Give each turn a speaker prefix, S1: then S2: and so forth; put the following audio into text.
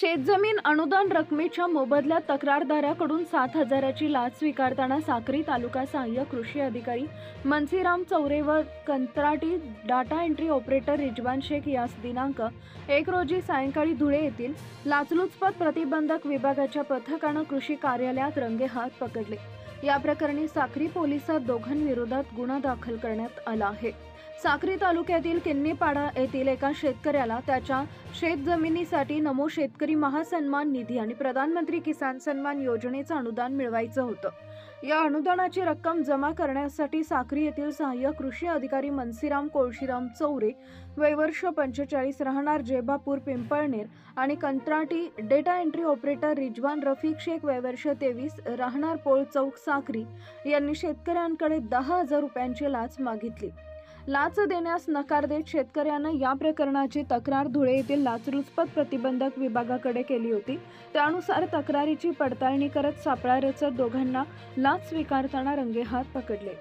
S1: शेतजमीन अनुदान रकमेच्या मोबदल्यात तक्रारदाराकडून 7,000ची लाच स्वीकारताना साक्री तालुका सहाय्यक कृषी अधिकारी मनसीराम चौरे व कंत्राटी data entry operator Rizwan Shaikh यास दिनांक 1 रोजी सायंकाळी धुळे येथील लाचलुचपत प्रतिबंधक विभागाच्या पथकानं कृषी कार्यालयात रंगेहात पकडले। या प्रकरणी साक्री पोलिसात दोघांविरोधात गुन्हा दाखल करण्यात आला आहे। साक्री तालुक्यातील किन्नीपाडा येथील एका शेतकऱ्याला त्याच्या शेतजमिनीसाठी नमो शेतकरी महासन्मान निधी आणि प्रधानमंत्री किसान सन्मान योजनेचं अनुदान मिळवायचं होतं। या अनुदानाची रक्कम जमा करण्यासाठी साक्री येथील सहाय्यक कृषी अधिकारी मनसीराम कोळशीराम चौरे वय वर्ष 45 राहणार जेबापूर पिंपळनेर आणि कंत्राटी data entry operator Rizwan Rafiq Shaikh वय वर्ष 23 राहणार पोळ चौक साक्री यांनी शेतकऱ्यांकडे 10,000 रुपयांची लाच मागितली। लाच देण्यास नकार देत शेतकऱ्यानं या प्रकरणाची तक्रार धुळे येथील लाचलुचपत प्रतिबंधक विभागाकडे केली होती। त्यानुसार तक्रारीची पडताळणी करत सापळा रचत दोघांना लाच स्वीकारताना रंगेहात पकडले।